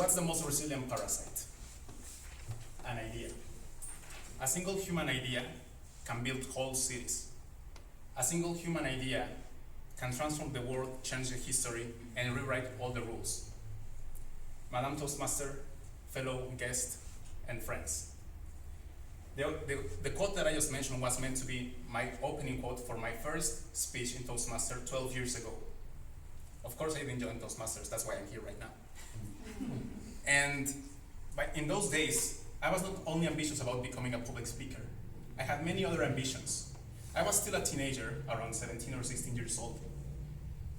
what's the most resilient parasite? An idea. A single human idea can build whole cities. A single human idea can transform the world, change the history, and rewrite all the rules. Madam Toastmaster, fellow guests, and friends. The quote that I just mentioned was meant to be my opening quote for my first speech in Toastmaster 12 years ago. Of course, I didn't join Toastmasters, that's why I'm here right now. And in those days, I was not only ambitious about becoming a public speaker, I had many other ambitions. I was still a teenager, around 17 or 16 years old,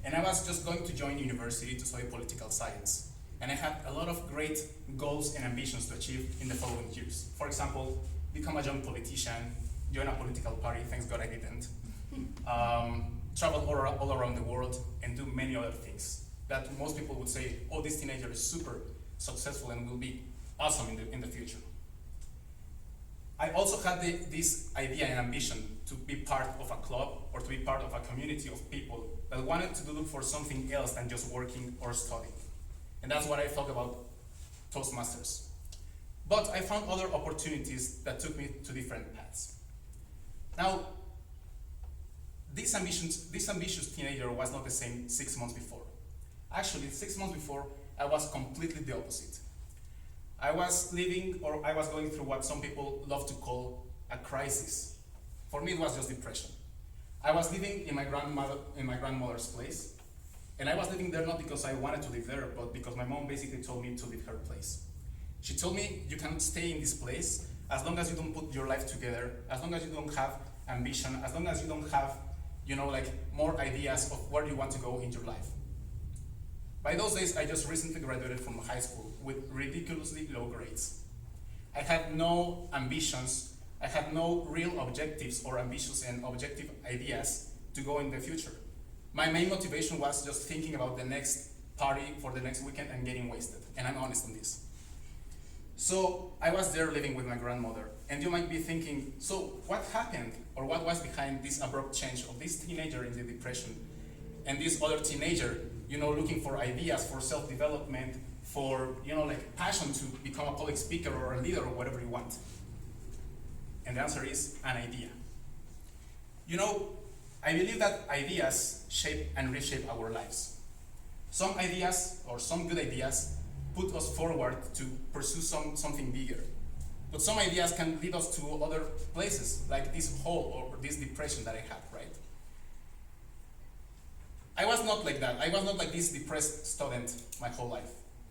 and I was just going to join university to study political science. And I had a lot of great goals and ambitions to achieve in the following years. For example, become a young politician, join a political party, thanks God I didn't, travel all around the world, and do many other things that most people would say, oh, this teenager is super successful and will be awesome in the future. I also had this idea and ambition to be part of a club or to be part of a community of people that wanted to look for something else than just working or studying. And that's what I thought about Toastmasters. But I found other opportunities that took me to different paths. Now, this ambitious teenager was not the same 6 months before. Actually, 6 months before, I was completely the opposite. I was going through what some people love to call a crisis. For me, it was just depression. I was living in my grandmother's place, and I was living there not because I wanted to live there, but because my mom basically told me to leave her place. She told me, you can stay in this place as long as you don't put your life together, as long as you don't have ambition, as long as you don't have, more ideas of where you want to go in your life. By those days, I just recently graduated from high school with ridiculously low grades. I had no ambitions, I had no real objectives or ambitious and objective ideas to go in the future. My main motivation was just thinking about the next party for the next weekend and getting wasted, and I'm honest on this. So I was there living with my grandmother, and you might be thinking, so what happened, or what was behind this abrupt change of this teenager in the depression and this other teenager, looking for ideas, for self-development, for, passion to become a public speaker or a leader or whatever you want? And the answer is an idea. I believe that ideas shape and reshape our lives. Some ideas, or some good ideas, put us forward to pursue something bigger. But some ideas can lead us to other places, like this hole or this depression that I had, right? I was not like that. I was not like this depressed student my whole life.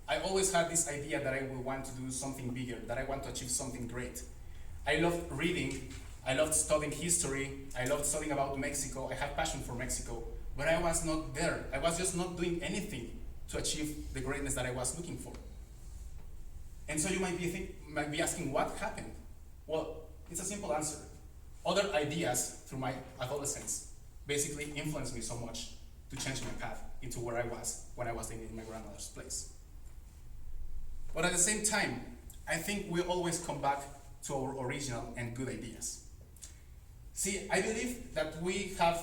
I always had this idea that I would want to do something bigger, that I want to achieve something great. I loved reading, I loved studying history, I loved studying about Mexico, I had passion for Mexico, but I was not there. I was just not doing anything to achieve the greatness that I was looking for. And so you might be asking, what happened? Well, it's a simple answer. Other ideas through my adolescence basically influenced me so much to change my path into where I was when I was living in my grandmother's place. But at the same time, I think we always come back to our original and good ideas. See, I believe that we have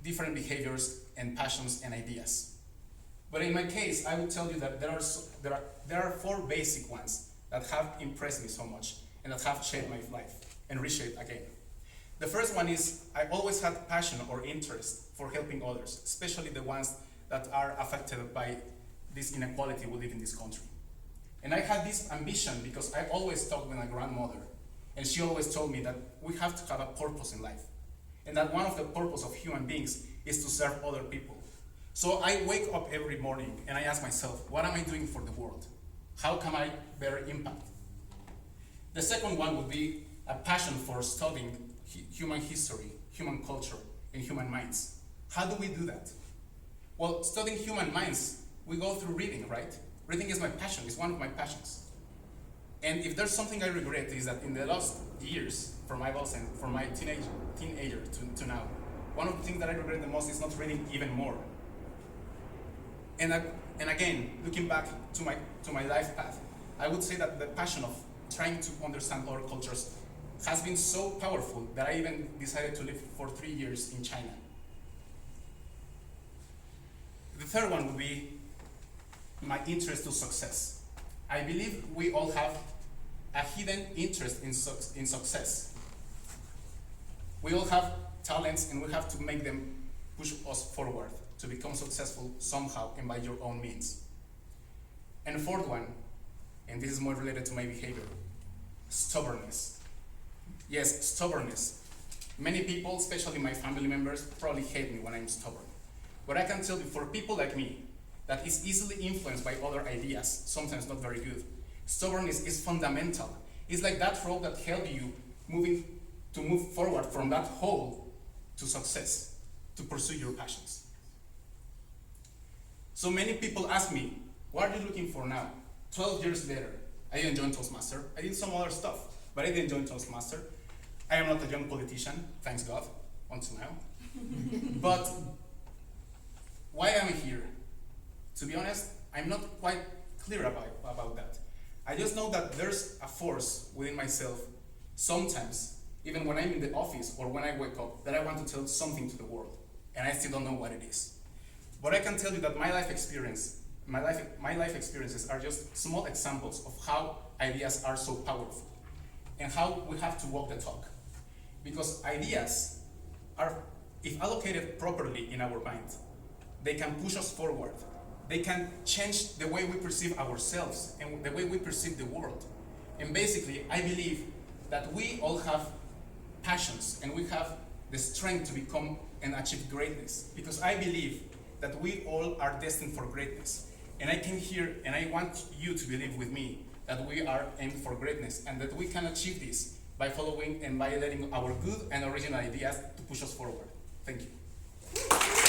different behaviors and passions and ideas. But in my case, I would tell you that there are 4 basic ones that have impressed me so much and that have shaped my life and reshaped again. The first one is I always had passion or interest for helping others, especially the ones that are affected by this inequality we live in this country. And I had this ambition because I always talked with my grandmother, and she always told me that we have to have a purpose in life, and that one of the purpose of human beings is to serve other people. So I wake up every morning and I ask myself, what am I doing for the world? How can I bear impact? The second one would be a passion for studying human history, human culture, and human minds. How do we do that? Well, studying human minds, we go through reading, right? Reading is my passion, it's one of my passions. And if there's something I regret is that in the last years, from my adolescent, from my teenager to now, one of the things that I regret the most is not reading even more. And again, looking back to my life path, I would say that the passion of trying to understand other cultures has been so powerful that I even decided to live for 3 years in China. The third one would be my interest to success. I believe we all have a hidden interest in success. We all have talents, and we have to make them push us forward to become successful somehow and by your own means. And the fourth one, and this is more related to my behavior, stubbornness. Yes, stubbornness. Many people, especially my family members, probably hate me when I'm stubborn. But I can tell you, for people like me, that is easily influenced by other ideas, sometimes not very good, stubbornness is fundamental. It's like that rope that helps you move forward from that hole to success, to pursue your passions. So many people ask me, what are you looking for now? 12 years later, I didn't join Toastmaster. I did some other stuff, but I didn't join Toastmaster. I am not a young politician, thanks God, until now. But why am I here? To be honest, I'm not quite clear about that. I just know that there's a force within myself, sometimes, even when I'm in the office or when I wake up, that I want to tell something to the world, and I still don't know what it is. But I can tell you that my life experiences are just small examples of how ideas are so powerful and how we have to walk the talk. Because ideas are, if allocated properly in our mind, they can push us forward. They can change the way we perceive ourselves and the way we perceive the world. And basically, I believe that we all have passions and we have the strength to become and achieve greatness. Because I believe that we all are destined for greatness. And I came here and I want you to believe with me that we are aimed for greatness and that we can achieve this by following and by letting our good and original ideas to push us forward. Thank you.